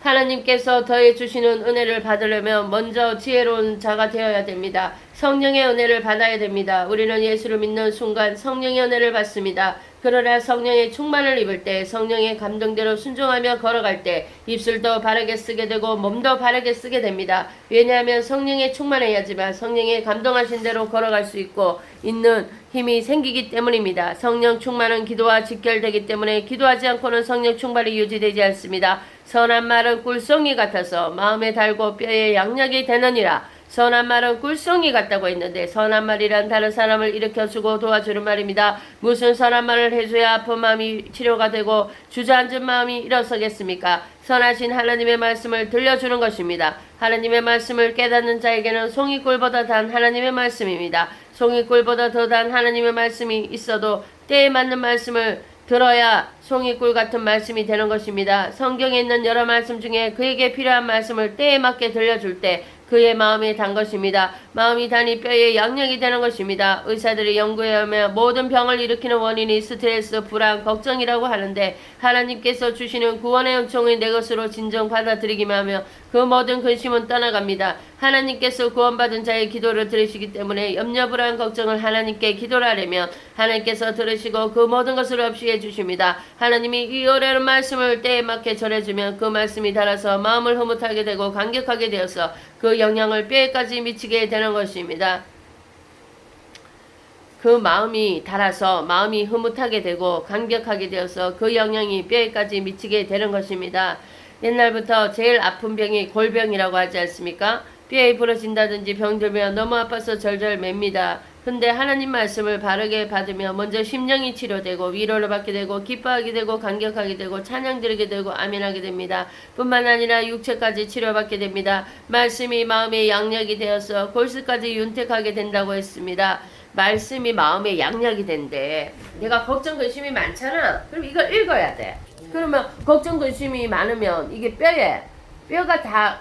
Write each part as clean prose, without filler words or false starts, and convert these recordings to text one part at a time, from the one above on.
하나님께서 더해 주시는 은혜를 받으려면 먼저 지혜로운 자가 되어야 됩니다. 성령의 은혜를 받아야 됩니다. 우리는 예수를 믿는 순간 성령의 은혜를 받습니다. 그러나 성령의 충만을 입을 때, 성령의 감동대로 순종하며 걸어갈 때 입술도 바르게 쓰게 되고 몸도 바르게 쓰게 됩니다. 왜냐하면 성령에 충만해야지만 성령의 감동하신 대로 걸어갈 수 있고 있는 힘이 생기기 때문입니다. 성령 충만은 기도와 직결되기 때문에 기도하지 않고는 성령 충만이 유지되지 않습니다. 선한 말은 꿀송이 같아서 마음에 달고 뼈에 양약이 되느니라. 선한 말은 꿀송이 같다고 했는데 선한 말이란 다른 사람을 일으켜주고 도와주는 말입니다. 무슨 선한 말을 해줘야 아픈 마음이 치료가 되고 주저앉은 마음이 일어서겠습니까? 선하신 하나님의 말씀을 들려주는 것입니다. 하나님의 말씀을 깨닫는 자에게는 송이꿀보다 단 하나님의 말씀입니다. 송이꿀보다 더 단 하나님의 말씀이 있어도 때에 맞는 말씀을 들어야 송이꿀 같은 말씀이 되는 것입니다. 성경에 있는 여러 말씀 중에 그에게 필요한 말씀을 때에 맞게 들려줄 때 그의 마음이 단 것입니다. 마음이 단이 뼈에 양력이 되는 것입니다. 의사들이 연구해오며 모든 병을 일으키는 원인이 스트레스, 불안, 걱정이라고 하는데 하나님께서 주시는 구원의 은총을 내 것으로 진정 받아들이기만 하며 그 모든 근심은 떠나갑니다. 하나님께서 구원받은 자의 기도를 들으시기 때문에 염려, 불안, 걱정을 하나님께 기도를 하려면 하나님께서 들으시고 그 모든 것을 없이 해주십니다. 하나님이 이 어려운 말씀을 때에 맞게 전해주면 그 말씀이 달아서 마음을 흐뭇하게 되고 감격하게 되어서 그 영향을 뼈에까지 미치게 되는 것입니다. 그 마음이 달아서 마음이 흐뭇하게 되고 감격하게 되어서 그 영향이 뼈에까지 미치게 되는 것입니다. 옛날부터 제일 아픈 병이 골병이라고 하지 않습니까? 뼈에 부러진다든지 병들면 너무 아파서 절절 맵니다. 근데 하나님 말씀을 바르게 받으며 먼저 심령이 치료되고 위로를 받게 되고 기뻐하게 되고 감격하게 되고 찬양 드리게 되고 아멘하게 됩니다. 뿐만 아니라 육체까지 치료받게 됩니다. 말씀이 마음의 양약이 되어서 골수까지 윤택하게 된다고 했습니다. 말씀이 마음의 양약이 된대. 내가 걱정 근심이 많잖아. 그럼 이걸 읽어야 돼. 그러면 걱정 근심이 많으면 이게 뼈가 다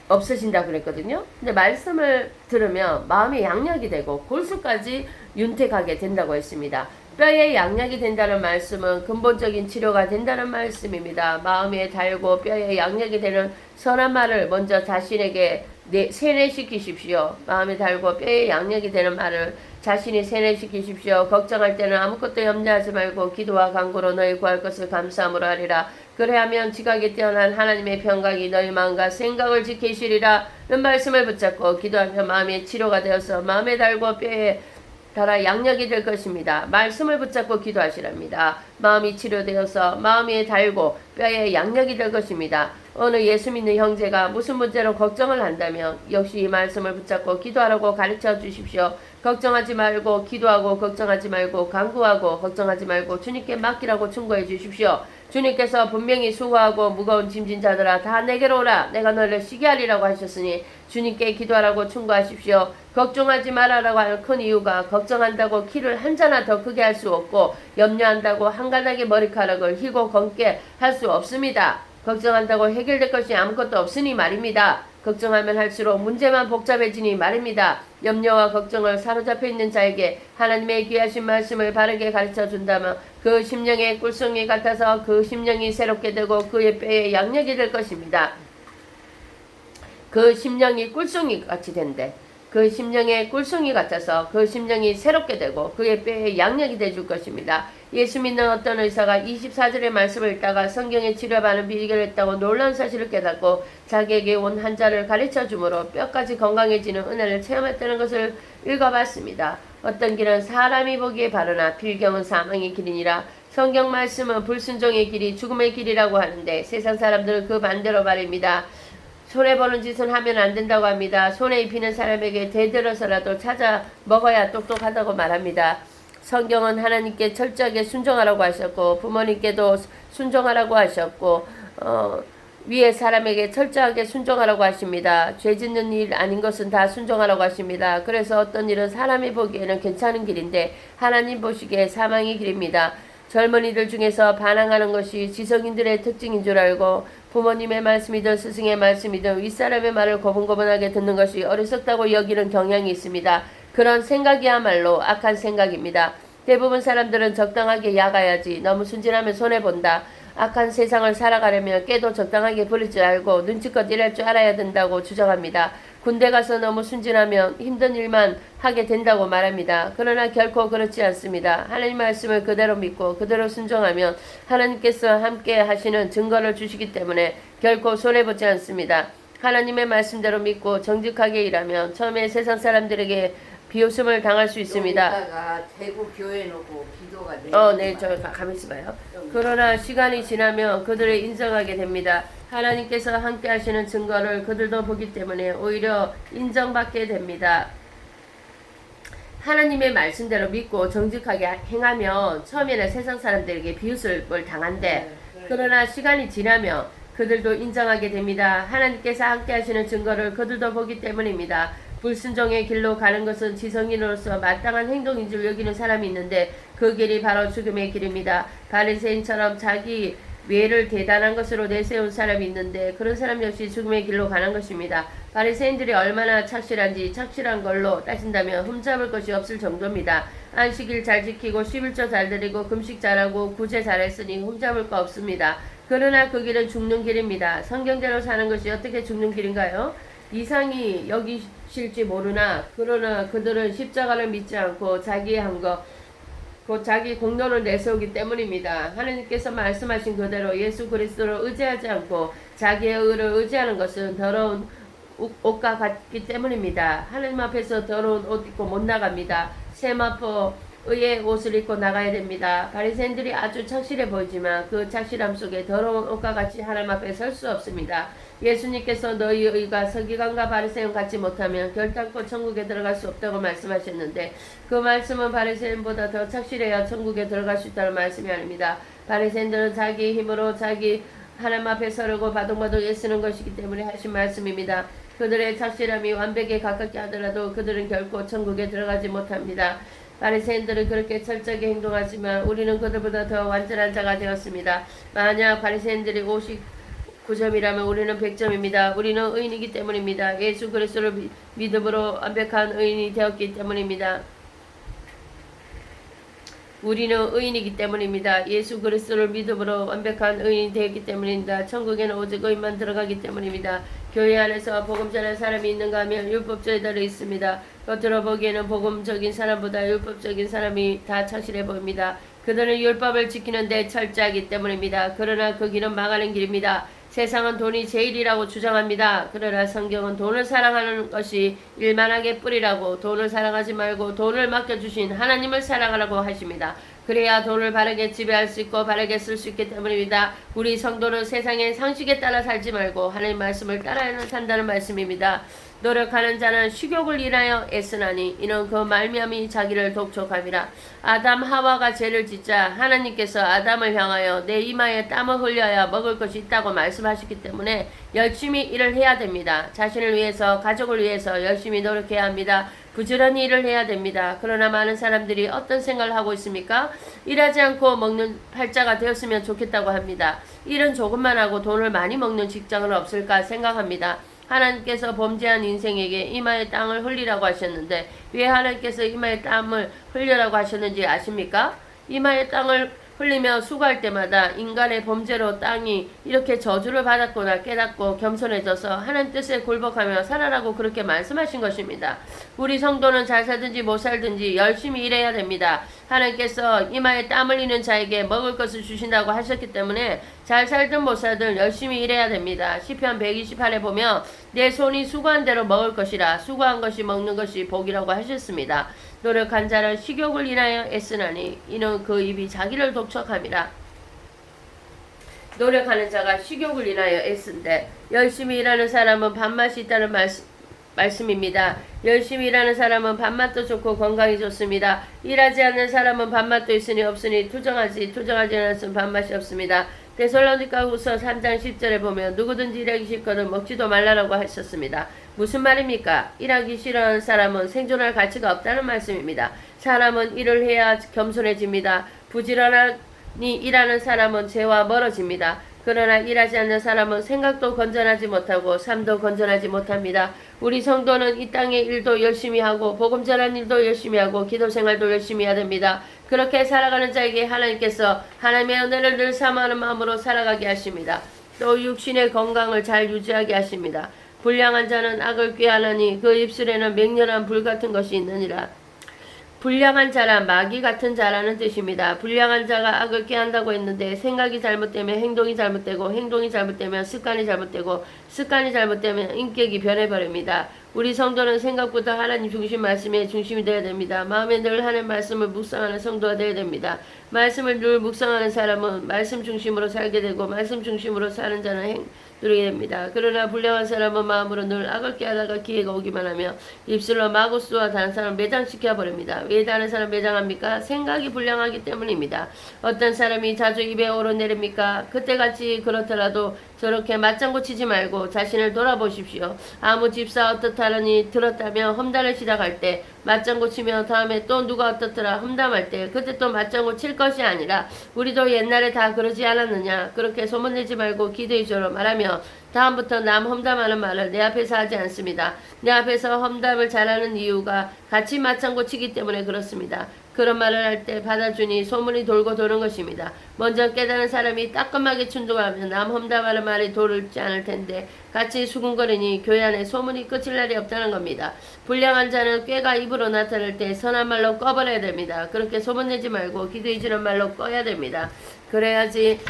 없어진다 그랬거든요. 근데 말씀을 들으면 마음의 양약이 되고 골수까지 윤택하게 된다고 했습니다. 뼈에 양약이 된다는 말씀은 근본적인 치료가 된다는 말씀입니다. 마음에 달고 뼈에 양약이 되는 선한 말을 먼저 자신에게 세뇌시키십시오. 마음에 달고 뼈에 양약이 되는 말을 자신이 세뇌시키십시오. 걱정할 때는 아무것도 염려하지 말고 기도와 간구로 너희 구할 것을 감사함으로 하리라. 그래야면 지각이 뛰어난 하나님의 평강이 너희 마음과 생각을 지키시리라. 는 말씀을 붙잡고 기도하며 마음의 치료가 되어서 마음에 달고 뼈에 달아 양력이 될 것입니다. 말씀을 붙잡고 기도하시랍니다. 마음이 치료되어서 마음에 달고 뼈에 양력이 될 것입니다. 어느 예수 믿는 형제가 무슨 문제로 걱정을 한다면 역시 이 말씀을 붙잡고 기도하라고 가르쳐 주십시오. 걱정하지 말고 기도하고 걱정하지 말고 간구하고 걱정하지 말고 주님께 맡기라고 충고해 주십시오. 주님께서 분명히 수고하고 무거운 짐진 자들아 다 내게로 오라. 내가 너희를 쉬게 하리라고 하셨으니 주님께 기도하라고 충고하십시오. 걱정하지 말아라고 하는 큰 이유가 걱정한다고 키를 한 자나 더 크게 할 수 없고 염려한다고 한가닥의 머리카락을 희고 검게 할 수 없습니다. 걱정한다고 해결될 것이 아무것도 없으니 말입니다. 걱정하면 할수록 문제만 복잡해지니 말입니다. 염려와 걱정을 사로잡혀 있는 자에게 하나님의 귀하신 말씀을 바르게 가르쳐 준다면 그 심령의 꿀송이 같아서 그 심령이 새롭게 되고 그의 뼈에 양력이 될 것입니다. 그 심령이 꿀송이 같이 된대. 그 심령의 꿀송이 같아서 그 심령이 새롭게 되고 그의 뼈에 양력이 되줄 것입니다. 예수 믿는 어떤 의사가 24절의 말씀을 읽다가 성경에 치료받는 비결을 했다고 놀라운 사실을 깨닫고 자기에게 온 환자를 가르쳐 주므로 뼈까지 건강해지는 은혜를 체험했다는 것을 읽어봤습니다. 어떤 길은 사람이 보기에 바르나 필경은 사망의 길이니라. 성경 말씀은 불순종의 길이 죽음의 길이라고 하는데 세상 사람들은 그 반대로 말입니다. 손해보는 짓은 하면 안 된다고 합니다. 손해 입히는 사람에게 대들어서라도 찾아 먹어야 똑똑하다고 말합니다. 성경은 하나님께 철저하게 순종하라고 하셨고 부모님께도 순종하라고 하셨고 위에 사람에게 철저하게 순종하라고 하십니다. 죄 짓는 일 아닌 것은 다 순종하라고 하십니다. 그래서 어떤 일은 사람이 보기에는 괜찮은 길인데 하나님 보시기에 사망의 길입니다. 젊은이들 중에서 반항하는 것이 지성인들의 특징인 줄 알고 부모님의 말씀이든 스승의 말씀이든 윗사람의 말을 고분고분하게 듣는 것이 어리석다고 여기는 경향이 있습니다. 그런 생각이야말로 악한 생각입니다. 대부분 사람들은 적당하게 야가야지 너무 순진하면 손해본다. 악한 세상을 살아가려면 깨도 적당하게 부릴 줄 알고 눈치껏 일할 줄 알아야 된다고 주장합니다. 군대 가서 너무 순진하면 힘든 일만 하게 된다고 말합니다. 그러나 결코 그렇지 않습니다. 하나님 말씀을 그대로 믿고 그대로 순종하면 하나님께서 함께 하시는 증거를 주시기 때문에 결코 손해보지 않습니다. 하나님의 말씀대로 믿고 정직하게 일하면 처음에 세상 사람들에게 비웃음을 당할 수 있습니다. 여기다가 대구 교회 놓고 기도가 네, 가만히 있어봐요. 그러나 시간이 지나면 그들을 인정하게 됩니다. 하나님께서 함께 하시는 증거를 그들도 보기 때문에 오히려 인정받게 됩니다. 하나님의 말씀대로 믿고 정직하게 행하면 처음에는 세상 사람들에게 비웃음을 당한대. 그러나 시간이 지나면 그들도 인정하게 됩니다. 하나님께서 함께 하시는 증거를 그들도 보기 때문입니다. 불순종의 길로 가는 것은 지성인으로서 마땅한 행동인 줄 여기는 사람이 있는데 그 길이 바로 죽음의 길입니다. 바리새인처럼 자기 외를 대단한 것으로 내세운 사람이 있는데 그런 사람 역시 죽음의 길로 가는 것입니다. 바리새인들이 얼마나 착실한지 착실한 걸로 따진다면 흠잡을 것이 없을 정도입니다. 안식일 잘 지키고 11조 잘 드리고 금식 잘하고 구제 잘했으니 흠잡을 거 없습니다. 그러나 그 길은 죽는 길입니다. 성경대로 사는 것이 어떻게 죽는 길인가요? 이상이 여기실지 모르나 그러나 그들은 십자가를 믿지 않고 자기의 한 것 곧 자기 공로를 내세우기 때문입니다. 하나님께서 말씀하신 그대로 예수 그리스도를 의지하지 않고 자기의 의를 의지하는 것은 더러운 옷과 같기 때문입니다. 하나님 앞에서 더러운 옷 입고 못 나갑니다. 세마포 의의 옷을 입고 나가야 됩니다. 바리새인들이 아주 착실해 보이지만 그 착실함 속에 더러운 옷과 같이 하나님 앞에 설 수 없습니다. 예수님께서 너희의 의가 서기관과 바리새인 같지 못하면 결단코 천국에 들어갈 수 없다고 말씀하셨는데 그 말씀은 바리새인보다 더 착실해야 천국에 들어갈 수 있다는 말씀이 아닙니다. 바리새인들은 자기 힘으로 자기 하나님 앞에 서려고 바둥바둥 애쓰는 것이기 때문에 하신 말씀입니다. 그들의 착실함이 완벽에 가깝게 하더라도 그들은 결코 천국에 들어가지 못합니다. 바리새인들은 그렇게 철저하게 행동하지만 우리는 그들보다 더 완전한 자가 되었습니다. 만약 바리새인들이 59점이라면 우리는 100점입니다. 우리는 의인이기 때문입니다. 예수 그리스도를 믿음으로 완벽한 의인이 되었기 때문입니다. 우리는 의인이기 때문입니다. 예수 그리스도를 믿음으로 완벽한 의인이 되었기 때문입니다. 천국에는 오직 의인만 들어가기 때문입니다. 교회 안에서 복음 전하는 사람이 있는가 하면 율법주의자들이 있습니다. 겉으로 보기에는 복음적인 사람보다 율법적인 사람이 다 착실해 보입니다. 그들은 율법을 지키는데 철저하기 때문입니다. 그러나 그 길은 망하는 길입니다. 세상은 돈이 제일이라고 주장합니다. 그러나 성경은 돈을 사랑하는 것이 일만하게 뿌리라고 돈을 사랑하지 말고 돈을 맡겨주신 하나님을 사랑하라고 하십니다. 그래야 돈을 바르게 지배할 수 있고 바르게 쓸 수 있기 때문입니다. 우리 성도는 세상의 상식에 따라 살지 말고 하나님 말씀을 따라 산다는 말씀입니다. 노력하는 자는 식욕을 인하여 애쓰나니 이는 그 말미암이 자기를 독촉함이라. 아담 하와가 죄를 짓자 하나님께서 아담을 향하여 내 이마에 땀을 흘려야 먹을 것이 있다고 말씀하셨기 때문에 열심히 일을 해야 됩니다. 자신을 위해서 가족을 위해서 열심히 노력해야 합니다. 부지런히 일을 해야 됩니다. 그러나 많은 사람들이 어떤 생각을 하고 있습니까? 일하지 않고 먹는 팔자가 되었으면 좋겠다고 합니다. 일은 조금만 하고 돈을 많이 먹는 직장은 없을까 생각합니다. 하나님께서 범죄한 인생에게 이마에 땀을 흘리라고 하셨는데 왜 하나님께서 이마에 땀을 흘리라고 하셨는지 아십니까? 이마에 땀을 흘리며 수고할 때마다 인간의 범죄로 땅이 이렇게 저주를 받았구나 깨닫고 겸손해져서 하나님 뜻에 굴복하며 살아라고 그렇게 말씀하신 것입니다. 우리 성도는 잘 살든지 못 살든지 열심히 일해야 됩니다. 하나님께서 이마에 땀 흘리는 자에게 먹을 것을 주신다고 하셨기 때문에 잘 살든 못 살든 열심히 일해야 됩니다. 시편 128에 보면 내 손이 수고한 대로 먹을 것이라 수고한 것이 먹는 것이 복이라고 하셨습니다. 노력한 자는 식욕을 인하여 애쓰나니 이는 그 입이 자기를 독촉함이라. 노력하는 자가 식욕을 인하여 애쓴데 열심히 일하는 사람은 밥맛이 있다는 말씀입니다. 열심히 일하는 사람은 밥맛도 좋고 건강이 좋습니다. 일하지 않는 사람은 밥맛도 있으니 없으니 투정하지 않았으면 밥맛이 없습니다. 데살로니가후서 3장 10절에 보면 누구든지 일하기 싫거든 먹지도 말라라고 하셨습니다. 무슨 말입니까? 일하기 싫어하는 사람은 생존할 가치가 없다는 말씀입니다. 사람은 일을 해야 겸손해집니다. 부지런히 일하는 사람은 죄와 멀어집니다. 그러나 일하지 않는 사람은 생각도 건전하지 못하고 삶도 건전하지 못합니다. 우리 성도는 이 땅의 일도 열심히 하고 복음 전하는 일도 열심히 하고 기도 생활도 열심히 해야 됩니다. 그렇게 살아가는 자에게 하나님께서 하나님의 은혜를 늘 사모하는 마음으로 살아가게 하십니다. 또 육신의 건강을 잘 유지하게 하십니다. 불량한 자는 악을 꾀하나니 그 입술에는 맹렬한 불 같은 것이 있느니라. 불량한 자라 마귀 같은 자라는 뜻입니다. 불량한 자가 악을 꾀한다고 했는데 생각이 잘못되면 행동이 잘못되고 행동이 잘못되면 습관이 잘못되고 습관이 잘못되면 인격이 변해버립니다. 우리 성도는 생각보다 하나님 중심 말씀의 중심이 되어야 됩니다. 마음에 늘 하는 말씀을 묵상하는 성도가 되어야 됩니다. 말씀을 늘 묵상하는 사람은 말씀 중심으로 살게 되고 말씀 중심으로 사는 자는 누리게 됩니다. 그러나 불량한 사람은 마음으로 늘 악을 꾀하다가 기회가 오기만 하며 입술로 마구수와 다른 사람을 매장시켜 버립니다. 왜 다른 사람 매장합니까? 생각이 불량하기 때문입니다. 어떤 사람이 자주 입에 오르내립니까? 그때같이 그렇더라도 저렇게 맞장구 치지 말고 자신을 돌아보십시오. 아무 집사 어떻다느니 들었다며 험담을 시작할 때 맞장구 치며 다음에 또 누가 어떻더라 험담할 때 그때 또 맞장구 칠 것이 아니라 우리도 옛날에 다 그러지 않았느냐. 그렇게 소문내지 말고 기도의조로 말하며 다음부터 남 험담하는 말을 내 앞에서 하지 않습니다. 내 앞에서 험담을 잘하는 이유가 같이 맞장구 치기 때문에 그렇습니다. 그런 말을 할 때 받아주니 소문이 돌고 도는 것입니다. 먼저 깨달은 사람이 따끔하게 충동하면 남 험담하는 말이 돌지 않을 텐데 같이 수군거리니 교회 안에 소문이 끝일 날이 없다는 겁니다. 불량한 자는 꾀가 입으로 나타날 때 선한 말로 꺼버려야 됩니다. 그렇게 소문내지 말고 기도해주는 말로 꺼야 됩니다. 그래야지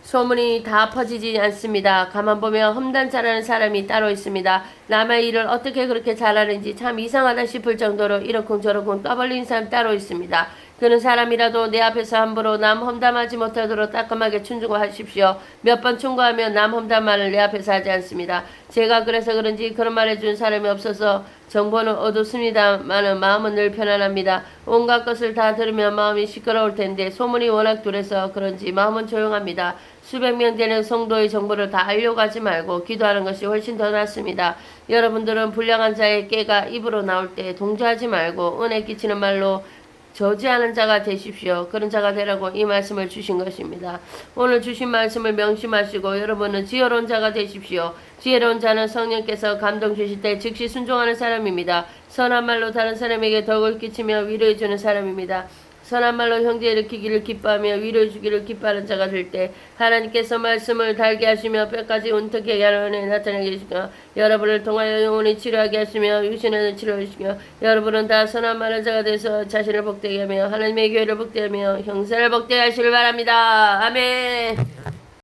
소문이 다 퍼지지 않습니다. 가만 보면 험담 잘하는 사람이 따로 있습니다. 남의 일을 어떻게 그렇게 잘하는지 참 이상하다 싶을 정도로 이러쿵저러쿵 떠벌린 사람 따로 있습니다. 그런 사람이라도 내 앞에서 함부로 남 험담하지 못하도록 따끔하게 충고하십시오. 몇 번 충고하면 남 험담 말을 내 앞에서 하지 않습니다. 제가 그래서 그런지 그런 말 해준 사람이 없어서 정보는 어둡습니다마는 마음은 늘 편안합니다. 온갖 것을 다 들으면 마음이 시끄러울 텐데 소문이 워낙 둘해서 그런지 마음은 조용합니다. 수백 명 되는 성도의 정보를 다 알려가지 말고 기도하는 것이 훨씬 더 낫습니다. 여러분들은 불량한 자의 꾀가 입으로 나올 때 동조하지 말고 은혜 끼치는 말로 저지하는 자가 되십시오. 그런 자가 되라고 이 말씀을 주신 것입니다. 오늘 주신 말씀을 명심하시고 여러분은 지혜로운 자가 되십시오. 지혜로운 자는 성령께서 감동 주실 때 즉시 순종하는 사람입니다. 선한 말로 다른 사람에게 덕을 끼치며 위로해 주는 사람입니다. 선한 말로 형제 일으키기를 기뻐하며 위로해 주기를 기뻐하는 자가 될 때 하나님께서 말씀을 달게 하시며 뼈까지 온통하게 하는 은혜 나타나게 하시며 여러분을 통하여 영혼이 치료하게 하시며 육신을 치료해 주시며 여러분은 다 선한 말하는 자가 돼서 자신을 복되게 하며 하나님의 교회를 복되게 하며 형세를 복되게 하시길 바랍니다. 아멘.